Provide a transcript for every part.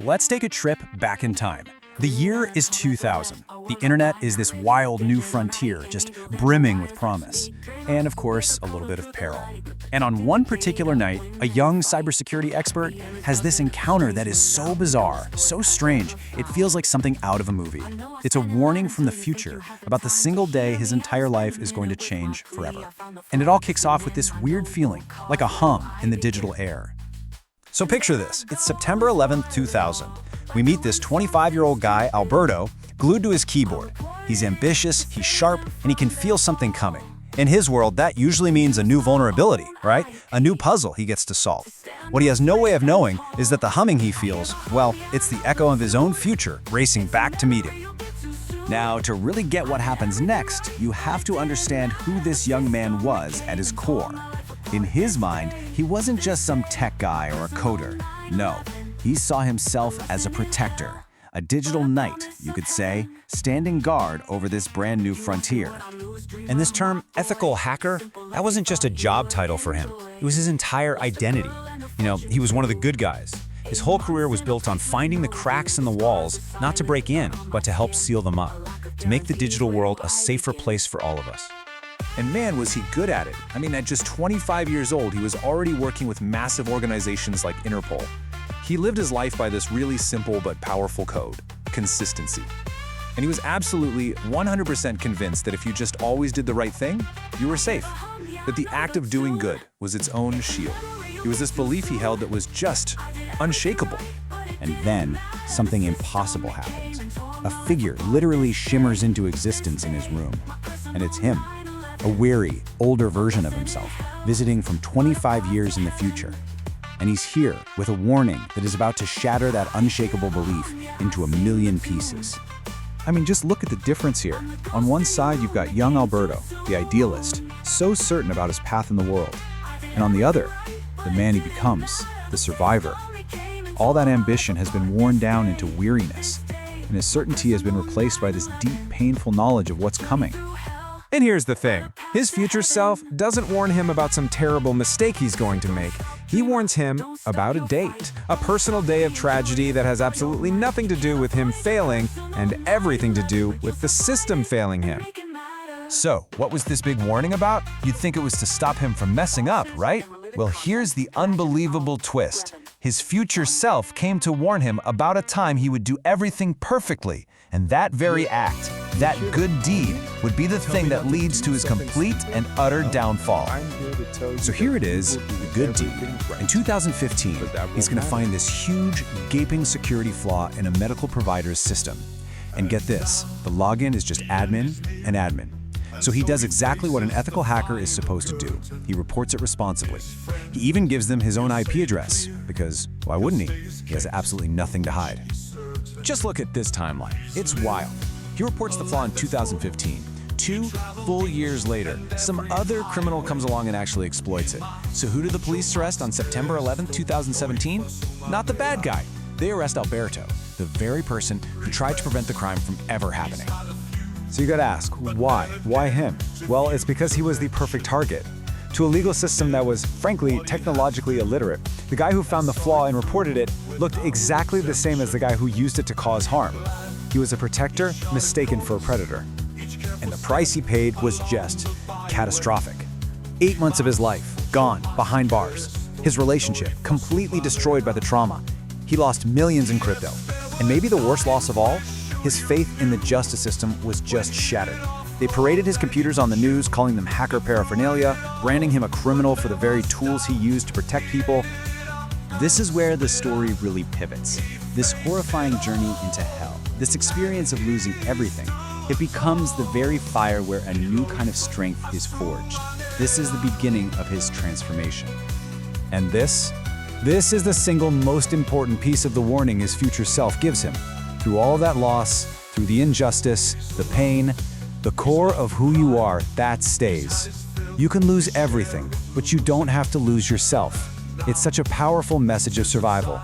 Let's take a trip back in time. The year is 2000. The internet is this wild new frontier, just brimming with promise. And of course, a little bit of peril. And on one particular night, a young cybersecurity expert has this encounter that is so bizarre, so strange, it feels like something out of a movie. It's a warning from the future about the single day his entire life is going to change forever. And it all kicks off with this weird feeling, like a hum in the digital air. So picture this, it's September 11th, 2000. We meet this 25-year-old guy, Alberto, glued to his keyboard. He's ambitious, he's sharp, and he can feel something coming. In his world, that usually means a new vulnerability, right? A new puzzle he gets to solve. What he has no way of knowing is that the humming he feels, well, it's the echo of his own future racing back to meet him. Now, to really get what happens next, you have to understand who this young man was at his core. In his mind, he wasn't just some tech guy or a coder. No, he saw himself as a protector, a digital knight, you could say, standing guard over this brand new frontier. And this term, ethical hacker, that wasn't just a job title for him. It was his entire identity. He was one of the good guys. His whole career was built on finding the cracks in the walls, not to break in, but to help seal them up, to make the digital world a safer place for all of us. And man, was he good at it. At just 25 years old, he was already working with massive organizations like Interpol. He lived his life by this really simple but powerful code: consistency. And he was absolutely 100% convinced that if you just always did the right thing, you were safe. That the act of doing good was its own shield. It was this belief he held that was just unshakable. And then, something impossible happens. A figure literally shimmers into existence in his room. And it's him. A weary, older version of himself, visiting from 25 years in the future. And he's here with a warning that is about to shatter that unshakable belief into a million pieces. Just look at the difference here. On one side, you've got young Alberto, the idealist, so certain about his path in the world. And on the other, the man he becomes, the survivor. All that ambition has been worn down into weariness, and his certainty has been replaced by this deep, painful knowledge of what's coming. And here's the thing, his future self doesn't warn him about some terrible mistake he's going to make. He warns him about a date, a personal day of tragedy that has absolutely nothing to do with him failing and everything to do with the system failing him. So, what was this big warning about? You'd think it was to stop him from messing up, right? Well, here's the unbelievable twist. His future self came to warn him about a time he would do everything perfectly, and that very act, that good deed, would be the thing that leads to his complete and utter downfall. So here it is, the good deed. In 2015, he's going to find this huge, gaping security flaw in a medical provider's system. And get this, the login is just admin and admin. So he does exactly what an ethical hacker is supposed to do. He reports it responsibly. He even gives them his own IP address, because why wouldn't he? He has absolutely nothing to hide. Just look at this timeline. It's wild. He reports the flaw in 2015. 2 full years later, some other criminal comes along and actually exploits it. So who did the police arrest on September 11th, 2017? Not the bad guy. They arrest Alberto, the very person who tried to prevent the crime from ever happening. So you gotta ask, why? Why him? Well, it's because he was the perfect target. To a legal system that was, frankly, technologically illiterate, the guy who found the flaw and reported it looked exactly the same as the guy who used it to cause harm. He was a protector mistaken for a predator. And the price he paid was just catastrophic. 8 months of his life, gone, behind bars. His relationship, completely destroyed by the trauma. He lost millions in crypto. And maybe the worst loss of all, his faith in the justice system was just shattered. They paraded his computers on the news, calling them hacker paraphernalia, branding him a criminal for the very tools he used to protect people. This is where the story really pivots. This horrifying journey into hell, this experience of losing everything, it becomes the very fire where a new kind of strength is forged. This is the beginning of his transformation. And this is the single most important piece of the warning his future self gives him. Through all that loss, through the injustice, the pain, the core of who you are, that stays. You can lose everything, but you don't have to lose yourself. It's such a powerful message of survival.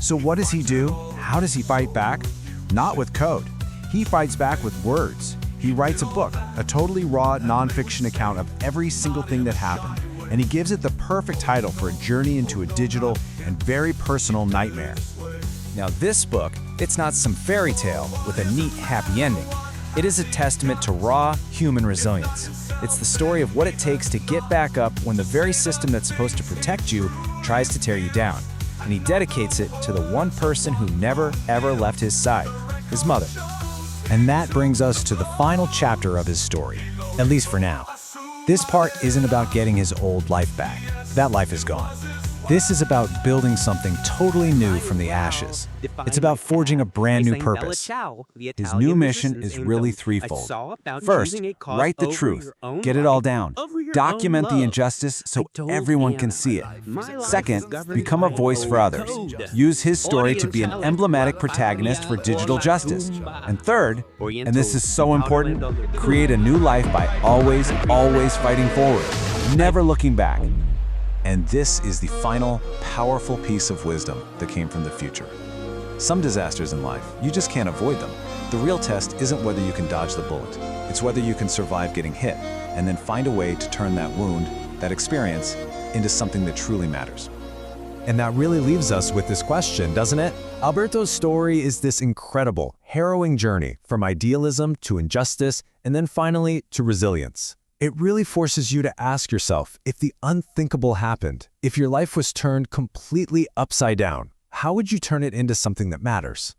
So what does he do? How does he fight back? Not with code. He fights back with words. He writes a book, a totally raw, nonfiction account of every single thing that happened, and he gives it the perfect title for a journey into a digital and very personal nightmare. Now this book, it's not some fairy tale with a neat, happy ending. It is a testament to raw, human resilience. It's the story of what it takes to get back up when the very system that's supposed to protect you tries to tear you down. And he dedicates it to the one person who never, ever left his side, his mother. And that brings us to the final chapter of his story, at least for now. This part isn't about getting his old life back. That life is gone. This is about building something totally new from the ashes. It's about forging a brand new purpose. His new mission is really threefold. First, write the truth. Get it all down. Document the injustice so everyone can see it. Second, become a voice for others. Use his story to be an emblematic protagonist for digital justice. And third, and this is so important, create a new life by always, always fighting forward, never looking back. And this is the final, powerful piece of wisdom that came from the future. Some disasters in life, you just can't avoid them. The real test isn't whether you can dodge the bullet. It's whether you can survive getting hit and then find a way to turn that wound, that experience, into something that truly matters. And that really leaves us with this question, doesn't it? Alberto's story is this incredible, harrowing journey from idealism to injustice and then finally to resilience. It really forces you to ask yourself, if the unthinkable happened, if your life was turned completely upside down, how would you turn it into something that matters?